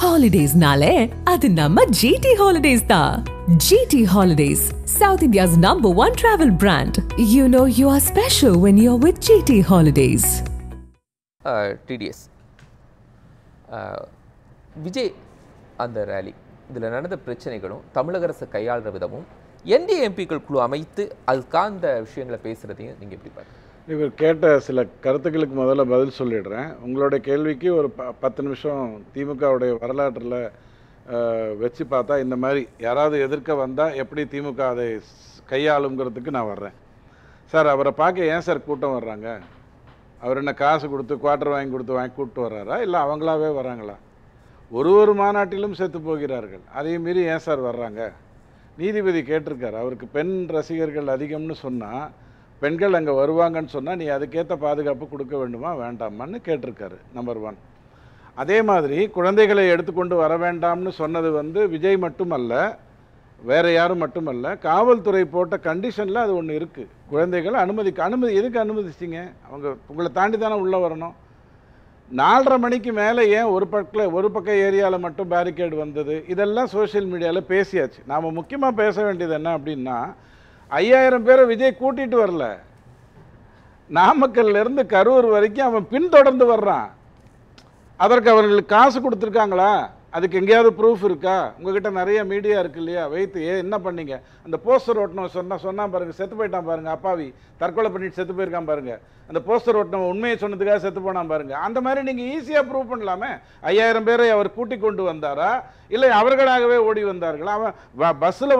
Holidays-nale, adu namma GT Holidays da. GT Holidays, South India's #1 travel brand. You know you are special when you're with GT Holidays. TDS. Vijay அந்த rally இதில் நடந்த பிரச்சனைகளும் தமிழக அரசு கையாளுற விதமும் NDA எம்பிக்கள் குழு அமைத்து அதுக்கான விஷயங்களை பேசுகிறதையும் நீங்கள் எப்படி பாருங்கள்? இவர் கேட்ட சில கருத்துக்களுக்கு முதல்ல பதில் சொல்லிடுறேன். உங்களுடைய கேள்விக்கு ஒரு 10 நிமிஷம் திமுகவுடைய வரலாற்றில் வச்சு பார்த்தா இந்த மாதிரி யாராவது எதிர்க்க வந்தால் எப்படி திமுக அதை கையாளுங்கிறதுக்கு நான் வர்றேன். சார், அவரை பார்க்க ஏன் சார் கூட்டம் வர்றாங்க? அவர் என்ன காசு கொடுத்து குவார்ட்டர் வாங்கி கூப்பிட்டு வர்றாரா, இல்லை அவங்களாவே வராங்களா? ஒரு மாநாட்டிலும் செத்து போகிறார்கள், அதையும் மீறி ஏன் சார் வர்றாங்க? நீதிபதி கேட்டிருக்கார், அவருக்கு பெண் ரசிகர்கள் அதிகம்னு சொன்னால், பெண்கள் அங்கே வருவாங்கன்னு சொன்னால் நீ அதுக்கேற்ற பாதுகாப்பு கொடுக்க வேண்டுமா வேண்டாமான்னு கேட்டிருக்காரு. நம்பர் 1. அதே மாதிரி குழந்தைகளை எடுத்துக்கொண்டு வர வேண்டாம்னு சொன்னது விஜய் மட்டுமல்ல, வேறு யாரும் மட்டுமல்ல, காவல்துறை போட்ட கண்டிஷனில் அது ஒன்று இருக்குது. குழந்தைகளை அனுமதி எதுக்கு அனுமதிச்சிங்க? அவங்க உங்களை தாண்டி தானே உள்ளே வரணும். 4:30 மணிக்கு மேலே ஏன் ஒரு பக்க ஏரியாவில் மட்டும் பேரிகேடு வந்தது? இதெல்லாம் சோஷியல் மீடியாவில் பேசியாச்சு. நாம் முக்கியமாக பேச வேண்டியது என்ன அப்படின்னா, 5000 பேரை விஜய் கூட்டிகிட்டு வரல, நாமக்கல்லேருந்து கரூர் வரைக்கும் அவன் பின்தொடர்ந்து வர்றான். அதற்கு அவர்களுக்கு காசு கொடுத்துருக்காங்களா? அதுக்கு எங்கேயாவது ப்ரூஃப் இருக்கா? உங்ககிட்ட நிறைய மீடியா இருக்கு இல்லையா? வைத்து என்ன பண்ணீங்க? அந்த போஸ்டர் ஓட்டணும் சொன்னா பாருங்கள், செத்து போயிட்டான் பாருங்கள், அப்பாவி தற்கொலை பண்ணிட்டு செத்து போயிருக்கான் பாருங்கள். அந்த போஸ்டர் ஓட்டணும் உண்மையை சொன்னதுக்காக செத்து போனான் பாருங்கள். அந்த மாதிரி நீங்கள் ஈஸியாக ப்ரூவ் பண்ணலாமே. 5000 பேரை அவர் கூட்டி கொண்டு வந்தாரா, இல்லை அவர்களாகவே ஓடி வந்தார்களா? அவன் பஸ்ஸில்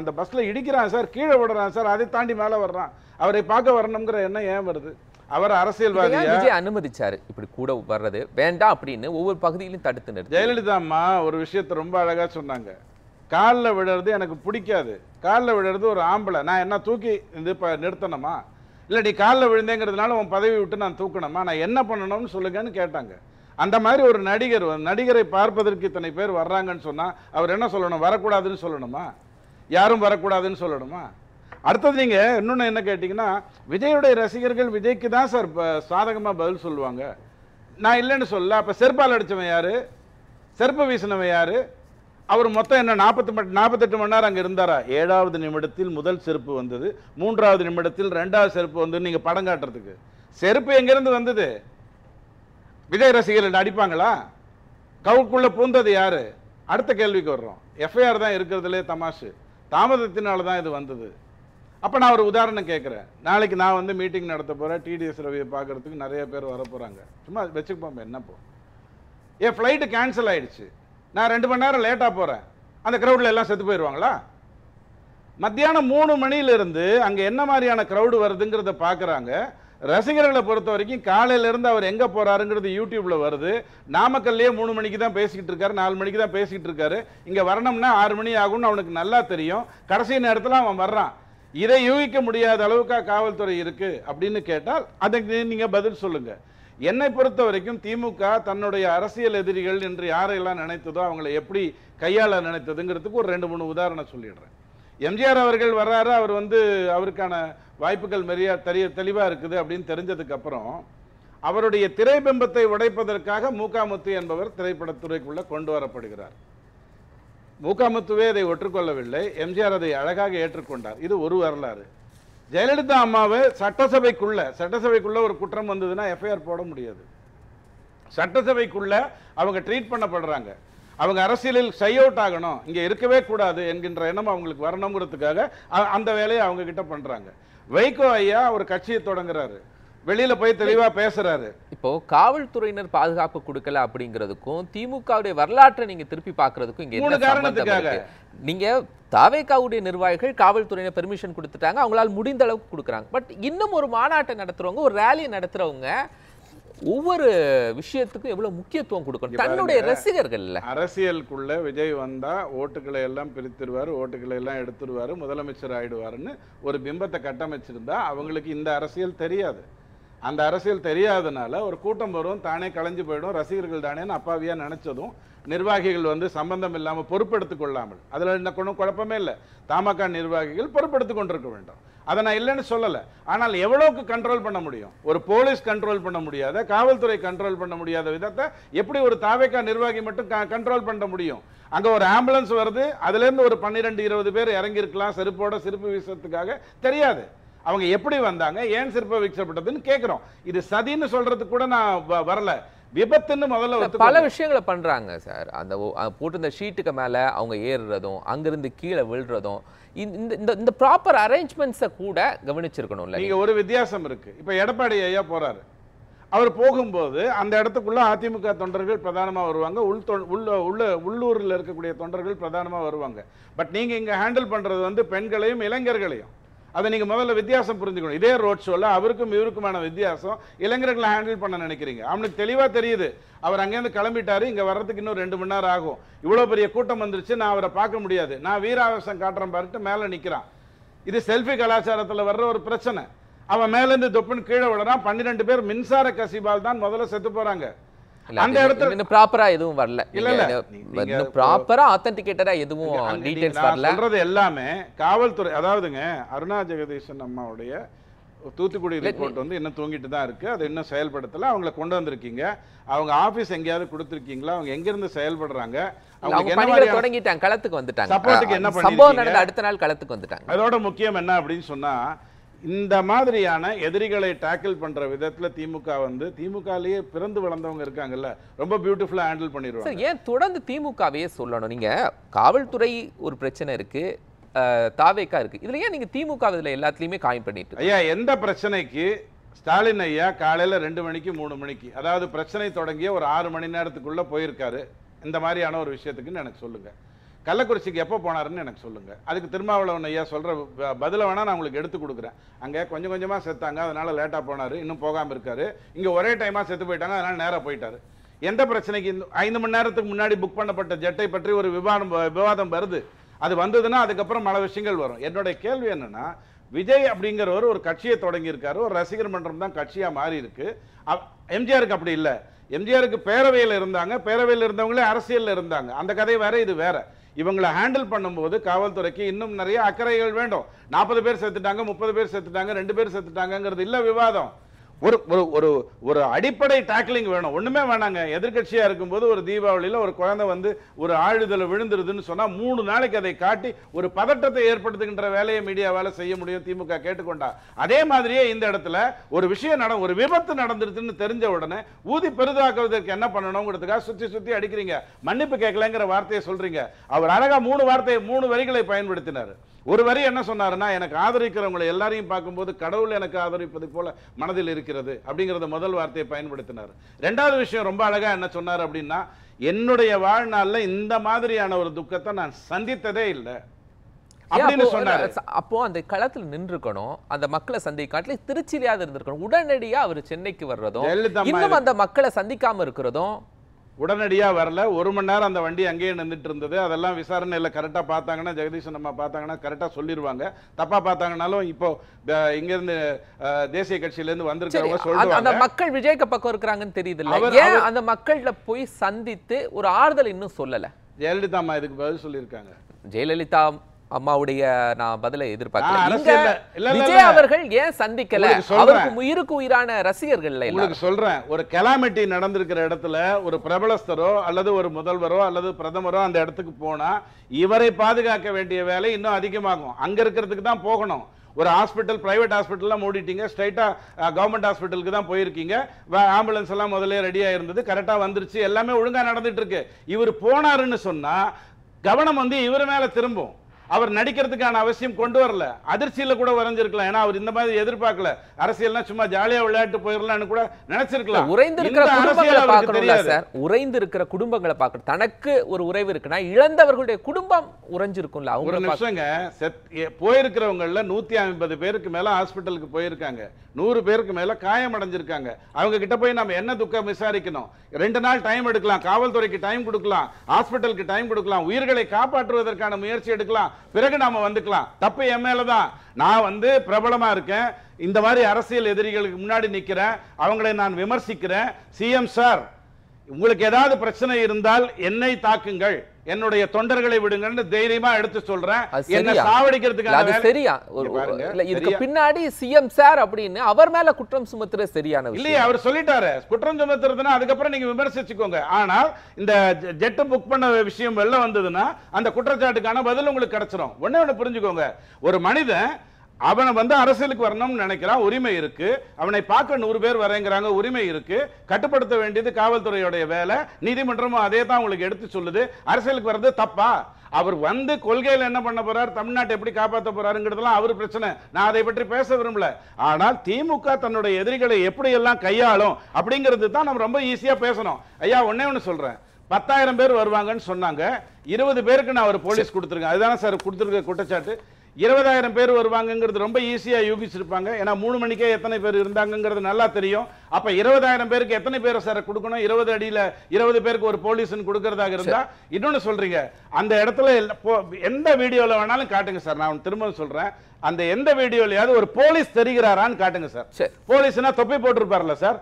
அந்த பஸ்ஸில் இடிக்கிறான் சார், கீழே விடுறான் சார், அதை தாண்டி மேலே வர்றான். அவரை பார்க்க வரணுங்கிற எண்ணம் ஏன் வருது? அவர் அரசியல்வாதியா? விஜய் அனுமதிச்சாரு இப்படி கூட வர்றது வேண்டாம் அப்படின்னு ஒவ்வொரு பகுதியிலும் தடுத்து நிறுத்தி. ஜெயலலிதா அம்மா ஒரு விஷயத்தை ரொம்ப அழகா சொன்னாங்க. காலில் விடுறது எனக்கு பிடிக்காது, காலில் விடுறது ஒரு ஆம்பளை, நான் என்ன தூக்கி நிறுத்தணுமா? இல்லை நீ காலில் விழுந்தேங்கிறதுனால உன் பதவி விட்டு நான் தூக்கணுமா? நான் என்ன பண்ணணும்னு சொல்லுங்கன்னு கேட்டாங்க. அந்த மாதிரி ஒரு நடிகரை பார்ப்பதற்கு இத்தனை பேர் வர்றாங்கன்னு சொன்னா அவர் என்ன சொல்லணும்? வரக்கூடாதுன்னு சொல்லணுமா? யாரும் வரக்கூடாதுன்னு சொல்லணுமா? அடுத்தது நீங்கள் இன்னொன்று என்ன கேட்டிங்கன்னா, விஜயுடைய ரசிகர்கள் விஜய்க்கு தான் சார் சாதகமாக பதில் சொல்லுவாங்க. நான் இல்லைன்னு சொல்ல. அப்போ செருப்பால் அடித்தவன் யார்? செருப்பு வீசினவன் யார்? அவர் மொத்தம் என்ன 48 மணி நேரம் அங்கே இருந்தாரா? 7வது நிமிடத்தில் முதல் செருப்பு வந்தது, 3வது நிமிடத்தில் 2வது செருப்பு வந்தது. நீங்கள் படம் காட்டுறதுக்கு செருப்பு எங்கேருந்து வந்தது? விஜய் ரசிகர்கள் அடிப்பாங்களா? கவுக்குள்ளே பூந்தது யார்? அடுத்த கேள்விக்கு வர்றோம். எஃப்ஐஆர் தான் இருக்கிறதுலே தமாஷு, தாமதத்தினால தான் இது வந்தது. அப்போ நான் ஒரு உதாரணம் கேட்குறேன். நாளைக்கு நான் மீட்டிங் நடத்த போகிறேன், டிடிஎஸ் ரவியை பார்க்குறதுக்கு நிறைய பேர் வர போகிறாங்க. சும்மா வச்சுப்போம், என்னப்போ என் ஃப்ளைட்டு கேன்சல் ஆகிடுச்சு, நான் 2 மணி நேரம் லேட்டாக போகிறேன், அந்த க்ரௌடில் எல்லாம் செத்து போயிடுவாங்களா? மத்தியானம் 3 மணியிலிருந்து அங்கே என்ன மாதிரியான க்ரௌடு வருதுங்கிறத பார்க்குறாங்க. ரசிகர்களை பொறுத்த வரைக்கும் காலையிலேருந்து அவர் எங்கே போகிறாருங்கிறது யூடியூப்பில் வருது. நாமக்கல்லையே 3 மணிக்கு தான் பேசிக்கிட்டு இருக்காரு, 4 மணிக்கு தான் பேசிக்கிட்டு இருக்காரு. இங்கே வரணும்னா 6 மணி ஆகும்னு அவனுக்கு நல்லா தெரியும். கடைசி நேரத்தில் அவன் வர்றான். இதை யூகிக்க முடியாத அளவுக்கு காவல்துறை இருக்கு அப்படின்னு கேட்டால் அதுக்கு நீங்க பதில் சொல்லுங்க. என்னை பொறுத்த வரைக்கும் திமுக தன்னுடைய அரசியல் எதிரிகள் என்று யாரையெல்லாம் நினைத்ததோ அவங்களை எப்படி கையாள நினைத்ததுங்கிறதுக்கு ஒரு 2-3 உதாரணம் சொல்லிடுறேன். எம்ஜிஆர் அவர்கள் வர்றாரு, அவர் அவருக்கான வாய்ப்புகள் தெளிவாக இருக்குது அப்படின்னு தெரிஞ்சதுக்கு அப்புறம் அவருடைய திரைபிம்பத்தை உடைப்பதற்காக முத்து என்பவர் திரைப்படத்துறைக்குள்ள கொண்டு வரப்படுகிறார். முத்துவே அதை ஒற்றுக்கொள்ளவில்லை, எம்ஜிஆர் அதை அழகாக ஏற்றுக்கொண்டார். இது ஒரு வரலாறு. ஜெயலலிதா அம்மாவை சட்டசபைக்குள்ள ஒரு குற்றம் வந்ததுன்னா எஃப்ஐஆர் போட முடியாது. சட்டசபைக்குள்ள அவங்க ட்ரீட் பண்ணப்படுறாங்க. அவங்க அரசியலில் சை அவுட் ஆகணும், இங்க இருக்கவே கூடாது என்கின்ற எண்ணம் அவங்களுக்கு வரணுங்கிறதுக்காக அந்த வேலையை அவங்க கிட்ட பண்றாங்க. வைகோ ஐயா ஒரு கட்சியை தொடங்குறாரு, வெளியில போய் தெளிவா பேசுறாரு. இப்போ காவல்துறையினர் பாதுகாப்பு கொடுக்கல அப்படிங்கிறதுக்கும் திமுகவுடைய வரலாற்றை நீங்க திருப்பி பார்க்கறதுக்கும் இங்க என்ன காரணத்துக்காக? நீங்க தாவேகாவுடைய நிர்வாகிகள் காவல்துறையினர் பெர்மிஷன் கொடுத்துட்டாங்க, அவங்களால முடிந்த அளவுக்கு கொடுக்குறாங்க. பட் இன்னும் ஒரு மாநாட்டை நடத்துறவங்க, ஒரு ரேலி நடத்துறவங்க ஒவ்வொரு விஷயத்துக்கும் எவ்வளவு முக்கியத்துவம் கொடுக்கணும் தன்னுடைய ரசிகர்கள். அரசியலுக்குள்ள விஜய் வந்தா ஓட்டுகளை எல்லாம் பிரித்துருவாரு, ஓட்டுகளை எல்லாம் எடுத்துருவாரு, முதலமைச்சர் ஆயிடுவாருன்னு ஒரு பிம்பத்தை கட்டமைச்சிருந்தா அவங்களுக்கு இந்த அரசியல் தெரியாது. அந்த அரசியல் தெரியாதனால ஒரு கூட்டம் வரும், தானே கலைஞ்சு போயிடும், ரசிகர்கள் தானேன்னு அப்பாவியா நினைச்சதும் நிர்வாகிகள் வந்து சம்பந்தம் இல்லாமல் பொறுப்பெடுத்துக் கொள்ளாமல், அதில் என்ன ஒன்றும் குழப்பமே இல்லை. தமாக நிர்வாகிகள் பொறுப்பெடுத்துக் கொண்டிருக்க வேண்டும், அதை நான் இல்லைன்னு சொல்லலை. ஆனால் எவ்வளவுக்கு கண்ட்ரோல் பண்ண முடியும்? ஒரு போலீஸ் கண்ட்ரோல் பண்ண முடியாத, காவல்துறை கண்ட்ரோல் பண்ண முடியாத விதத்தை எப்படி ஒரு தாவேகா நிர்வாகி மட்டும் கண்ட்ரோல் பண்ண முடியும்? அங்க ஒரு ஆம்புலன்ஸ் வருது, அதுல இருந்து ஒரு 12-20 பேர் இறங்கி இருக்கலாம் செருப்போட, செருப்பு வீசத்துக்காக தெரியாது. அவங்க எப்படி வந்தாங்க, ஏன் செருப்பு வீசப்பட்டதுன்னு கேட்கிறோம். இது சதின்னு சொல்றதுக்கு கூட நான் வரல, விபத்துன்னு முதல்ல பல விஷயங்களை பண்றாங்க சார். அந்த போட்டு ஷீட்டுக்கு மேல அவங்க ஏறுறதும், அங்கிருந்து கீழே விழுறதும், இந்த ப்ராப்பர் அரேஞ்ச்மெண்ட்ஸை கூட கவனிச்சிருக்கணும்ல. நீங்க ஒரு வித்தியாசம் இருக்கு. இப்ப எடப்பாடி ஐயா போறாரு, அவர் போகும்போது அந்த இடத்துக்குள்ள அதிமுக தொண்டர்கள் பிரதானமா வருவாங்க, உள்ளூரில் இருக்கக்கூடிய தொண்டர்கள் பிரதானமா வருவாங்க. பட் நீங்க இங்க ஹேண்டில் பண்றது வந்து பெண்களையும் இளைஞர்களையும். அதை நீங்க முதல்ல வித்தியாசம் புரிஞ்சுக்கணும். இதே ரோட் ஷோல அவருக்கும் இவருக்குமான வித்தியாசம், இளைஞர்களை ஹேண்டில் பண்ண நினைக்கிறீங்க. அவனுக்கு தெளிவா தெரியுது, அவர் அங்கேருந்து கிளம்பிட்டாரு, இங்க வர்றதுக்கு இன்னும் 2 மணி நேரம் ஆகும், இவ்வளவு பெரிய கூட்டம் வந்துருச்சு, நான் அவரை பார்க்க முடியாது, நான் வீராவேசம் காட்டுறேன் பாருட்டு மேல நிக்கிறான். இது செல்ஃபி கலாச்சாரத்துல வர்ற ஒரு பிரச்சனை. அவன் மேல இருந்து தொப்புன்னு கீழே விடுறான். 12 பேர் மின்சார கசிவால் தான் முதல்ல செத்து போறாங்க. அந்த இடத்துல ப்ராப்பரா எதுவும் வரல, இல்ல ப்ராப்பரா ஆத்தென்டிகேட்டடா எதுவும் டீடைல்ஸ் வரல. சொல்றது எல்லாமே காவல்துறை. அதாவதுங்க, அருணா ஜெகதீசன் அம்மாவுடைய தூத்துக்குடி ரிப்போர்ட் வந்து இன்னும் தூங்கிட்டு தான் இருக்கு, அது இன்னும் செயல்படுத்தல. அவங்கள கொண்டு வந்திருக்கீங்க, அவங்க ஆபீஸ் எங்கேயாவது கொடுத்துருக்கீங்களா, அவங்க எங்க இருந்து செயல்படுறாங்க, அவங்க தொடங்கிட்டாங்க, களத்துக்கு வந்துட்டாங்க, சப்போர்ட்டுக்கு என்ன சம்பவம் நடந்த அடுத்த நாள் களத்துக்கு வந்துட்டாங்க. அதோட முக்கியம் என்ன அப்படின்னு சொன்னா, இந்த மாதிரியான எதிரிகளை டேக்கிள் பண்ற விதத்துல திமுக வந்து, திமுகலயே பிறந்து வளர்ந்தவங்க இருக்காங்கல்ல, ரொம்ப பியூட்டிஃபுல்லா ஹேண்டில் பண்ணிடுவாங்க. ஏன் தொடர்ந்து திமுகவே சொல்லணும்? நீங்க காவல்துறை ஒரு பிரச்சனை இருக்கு, தாவேக்கா இருக்கு, இதுல ஏன் நீங்க திமுக இதுல எல்லாத்துலயுமே காயம் பண்ணிட்டு? ஐயா, எந்த பிரச்சனைக்கு ஸ்டாலின் ஐயா காலையில 2 மணிக்கு 3 மணிக்கு, அதாவது பிரச்சனை தொடங்கிய ஒரு 6 மணி நேரத்துக்குள்ள போயிருக்காரு இந்த மாதிரியான ஒரு விஷயத்துக்குன்னு எனக்கு சொல்லுங்க. கள்ளக்குறிச்சிக்கு எப்போ போனாருன்னு எனக்கு சொல்லுங்க. அதுக்கு திருமாவளவன் ஐயா சொல்ற பதில வேணா நான் உங்களுக்கு எடுத்து கொடுக்குறேன். அங்க கொஞ்சம் கொஞ்சமா செத்தாங்க, அதனால லேட்டா போனாரு, இன்னும் போகாம இருக்காரு. இங்க ஒரே டைமா செத்து போயிட்டாங்க, அதனால நேரா போயிட்டாரு. எந்த பிரச்சனைக்கு 5 மணி நேரத்துக்கு முன்னாடி புக் பண்ணப்பட்ட ஜெட்டை பற்றி ஒரு விவாதம் வருது, அது வந்ததுன்னா அதுக்கப்புறம் பல விஷயங்கள் வரும். என்னுடைய கேள்வி என்னன்னா, விஜய் அப்படிங்கிறவர் ஒரு கட்சியை தொடங்கி இருக்காரு, ஒரு ரசிகர் மன்றம் தான் கட்சியா மாறி இருக்கு. எம்ஜிஆருக்கு அப்படி இல்லை. எம்ஜிஆருக்கு பேரவையில் இருந்தாங்க, பேரவையில் இருந்தவங்களே அரசியல்ல இருந்தாங்க. அந்த கதை வேற, இது வேற. இவங்களை ஹேண்டில் பண்ணும்போது காவல்துறைக்கு இன்னும் நிறைய அக்கறைகள் வேண்டும். 40 பேர் செத்துட்டாங்க, 30 பேர் செத்துட்டாங்க, 2 பேர் செத்துட்டாங்கிறது இல்ல விவாதம். ஒரு ஒரு ஒரு அடிப்படை டாக்லிங் வேணும். ஒண்ணுமே வேணாங்க. எதிர்கட்சியா இருக்கும்போது ஒரு தீபாவளியில ஒரு குழந்தை வந்து ஒரு ஆழுதல விழுந்துருதுன்னு சொன்னா 3 நாளைக்கு அதை காட்டி ஒரு பதட்டத்தை ஏற்படுத்துகின்ற வேலையை மீடியாவால செய்ய முடியும், திமுக கேட்டுக்கொண்டா. அதே மாதிரியே இந்த இடத்துல ஒரு விஷயம் ஒரு விபத்து நடந்துருச்சுன்னு தெரிஞ்ச உடனே ஊதி பெரிதாக்குவதற்கு என்ன பண்ணணும்ங்கிறதுக்காக சுத்தி சுத்தி அடிக்கிறீங்க. மன்னிப்பு கேட்கலங்கிற வார்த்தையை சொல்றீங்க. அவர் அழகா 3 வரிகளை பயன்படுத்தினார். ஒரு வரி என்ன சொன்னாருன்னா, எனக்கு ஆதரிக்கிறவங்களை எல்லாரையும் பார்க்கும்போது கடவுள் எனக்கு ஆதரிப்பது போல மனதில் இருக்கிறது அப்படிங்கறத முதல் வார்த்தையை பயன்படுத்தினார். 2வது விஷயம் ரொம்ப அழகா என்ன சொன்னார் அப்படின்னா, என்னுடைய வாழ்நாள்ல இந்த மாதிரியான ஒரு துக்கத்தை நான் சந்தித்ததே இல்லை அப்படின்னு சொன்னாரு. அப்போ அந்த களத்துல நின்றுக்கணும், அந்த மக்களை சந்திக்காட்டில திருச்சியிலாவது இருந்திருக்கணும். உடனடியா அவர் சென்னைக்கு வர்றதும், இன்னும் அந்த மக்களை சந்திக்காம இருக்கிறதும், உடனடியா வரல. 1 மணி நேரம் அந்த வண்டி அங்கேயே நின்றுட்டு இருந்தது. அதெல்லாம் விசாரணையில கரெக்டா பார்த்தாங்கன்னா, ஜெகதீசன் அம்மா பார்த்தாங்கன்னா கரெக்டா சொல்லிடுவாங்க. தப்பா பார்த்தாங்கனாலும் இப்போ இங்க இருந்து தேசிய கட்சியில இருந்து வந்திருக்கவங்க சொல்றாங்க. அந்த மக்கள் விஜய்க்கு பக்கம் இருக்கிறாங்கன்னு தெரியுதுல்ல, ஏன் அந்த மக்கள்ல போய் சந்தித்து ஒரு ஆறுதல் இன்னும் சொல்லல? ஜெயலலிதா அம்மா இதுக்கு பதில் சொல்லியிருக்காங்க. ஜெயலலிதா அம்மாவுடைய நான் பதிலை எதிர்பார்க்கிறேன். விஜய் அவர்கள் ஏன் சந்திக்கல? அவருக்கு உயிருக்கு உயிரான ரசிகர்கள். உங்களுக்கு சொல்றேன், ஒரு கெலாமிட்டி நடந்திருக்கிற இடத்துல ஒரு பிரபலஸ்தரோ அல்லது ஒரு முதல்வரோ அல்லது பிரதமரோ அந்த இடத்துக்கு போனா இவரை பாதுகாக்க வேண்டிய வேலை இன்னும் அதிகமாகும். அங்க இருக்கிறதுக்கு தான் போகணும். ஒரு ஹாஸ்பிட்டல், பிரைவேட் ஹாஸ்பிட்டல்லாம் மூடிட்டீங்க, ஸ்ட்ரைட்டா கவர்மெண்ட் ஹாஸ்பிட்டலுக்கு தான் போயிருக்கீங்க. ஆம்புலன்ஸ் எல்லாம் முதல்ல ரெடியா இருந்தது, கரெக்டா வந்துருச்சு, எல்லாமே ஒழுங்கா நடந்துட்டு இருக்கு. இவர் போனாருன்னு சொன்னா கவனம் வந்து இவர் மேல திரும்பும். அவர் நடிக்கிறதுக்கான அவசியம் கொண்டு வரல. அதிர்ச்சியில கூட வரைஞ்சிருக்கலாம். ஏன்னா அவர் இந்த மாதிரி எதிர்பார்க்கல. அரசியல்னா சும்மா ஜாலியா விளையாட்டு போயிடலாம்னு கூட நினைச்சிருக்கலாம். உறைந்திருக்கிற குடும்பங்களை பார்க்கணும்ல சார், உறைந்திருக்கிற குடும்பங்களை பார்க்கணும். தனக்கு ஒரு உறைவு இருக்குன்னா இழந்தவர்களுடைய குடும்பம் உறைஞ்சிருக்கும்ல. ஒரு நிமிஷங்க, போயிருக்கிறவங்கள 150 பேருக்கு மேல ஹாஸ்பிட்டலுக்கு போயிருக்காங்க, 100 பேருக்கு மேல காயம் அடைஞ்சிருக்காங்க. அவங்க கிட்ட போய் நம்ம என்ன துக்கம் விசாரிக்கணும்? 2 நாள் டைம் எடுக்கலாம், காவல்துறைக்கு டைம் கொடுக்கலாம், ஹாஸ்பிட்டலுக்கு டைம் கொடுக்கலாம், உயிர்களை காப்பாற்றுவதற்கான முயற்சி எடுக்கலாம், பிறகு நாம வந்துக்கலாம். தப்பு என் மேலதான். நான் வந்து பிரபலமா இருக்கேன், இந்த மாதிரி அரசியல் எதிரிகளுக்கு முன்னாடி நிக்கிறேன், அவங்களை நான் விமர்சிக்கிறேன். சிஎம் சார், உங்களுக்கு ஏதாவது பிரச்சனை இருந்தால் என்னை தாக்குங்கள், என்னுடைய தொண்டர்களை விடுங்கன்னு தைரியமா எடுத்து சொல்றேன். என்ன சாவடிக்கிறதுக்கான அது சரியா? இதுக்கு பின்னாடி சிஎம் சார் அப்படின்னு அவர் மேல குற்றம் சுமத்துற சரியான இல்லையா? அவர் சொல்லிட்டாரு குற்றம் சுமத்துறதுன்னா அதுக்கப்புறம் நீங்க விமர்சிச்சுக்கோங்க. ஆனால் இந்த ஜெட் புக் பண்ண விஷயம் வெளில வந்ததுன்னா அந்த குற்றச்சாட்டுக்கான பதில் உங்களுக்கு கிடைச்சிரும். ஒண்ணு புரிஞ்சுக்கோங்க, ஒரு மனிதன் அவனை அரசியலுக்கு வரணும்னு நினைக்கிறான், உரிமை இருக்கு. அவனை பார்க்க 100 பேர் வரேங்கிறாங்க, உரிமை இருக்கு. கட்டுப்படுத்த வேண்டியது காவல்துறையோடைய வேலை. நீதிமன்றமும் அதே தான் உங்களுக்கு எடுத்து சொல்லுது. அரசியலுக்கு வர்றது தப்பா? அவர் கொள்கையில் என்ன பண்ண போறார், தமிழ்நாட்டை எப்படி காப்பாற்ற போறாருங்கிறதுலாம் அவர் பிரச்சனை. நான் அதை பற்றி பேச விரும்பல. ஆனால் திமுக தன்னுடைய எதிரிகளை எப்படி எல்லாம் கையாளும் அப்படிங்கிறது தான் நம்ம ரொம்ப ஈஸியா பேசணும். ஐயா ஒண்ணு சொல்றேன், 10,000 பேர் வருவாங்கன்னு சொன்னாங்க. 20 பேருக்கு நான் ஒரு போலீஸ் கொடுத்துருக்கேன். அதுதானே சார் கொடுத்துருக்க குற்றச்சாட்டு. 20,000 பேர் வருவாங்கிறது ரொம்ப ஈஸியா யூகிச்சிருப்பாங்க. ஏன்னா 3 மணிக்கே எத்தனை பேர் இருந்தாங்கிறது நல்லா தெரியும். அப்ப 20,000 பேருக்கு எத்தனை பேரை சார் கொடுக்கணும்? 20 அடியில 20 பேருக்கு ஒரு போலீஸ்னு கொடுக்கறதாக இருந்தா இன்னொன்னு சொல்றீங்க, அந்த இடத்துல எந்த வீடியோல வேணாலும் காட்டுங்க சார். நான் திரும்ப சொல்றேன், அந்த எந்த வீடியோலயாவது ஒரு போலீஸ் தெரிகிறாரான்னு காட்டுங்க சார். போலீஸ்னா தொப்பி போட்டிருப்பார்ல சார்,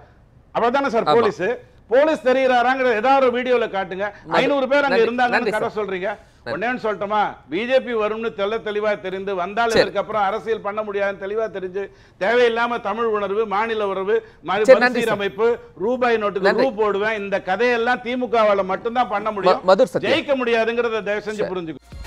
அப்பதானே சார் போலீஸ். போலீஸ் தெரிகிறாராங்கிற ஏதாவது ஒரு வீடியோல காட்டுங்க. 500 பேர் அங்க இருந்தாங்கன்னு கதை சொல்றீங்க. ஒன்னேன்னு சொல்லட்டுமா, பிஜேபி வரும்னு தெளிவா தெரிந்து வந்தால் இதுக்கப்புறம் அரசியல் பண்ண முடியாதுன்னு தெளிவா தெரிஞ்சு தேவையில்லாம தமிழ் உணர்வு, மாநில உணர்வு, மறுசீரமைப்பு, ரூபாய் நோட்டுக்கு ரூ போடுவேன், இந்த கதையெல்லாம் திமுகவால மட்டும்தான் பண்ண முடியும், ஜெயிக்க முடியாதுங்கிறத தயவு செஞ்சு புரிஞ்சுக்கணும்.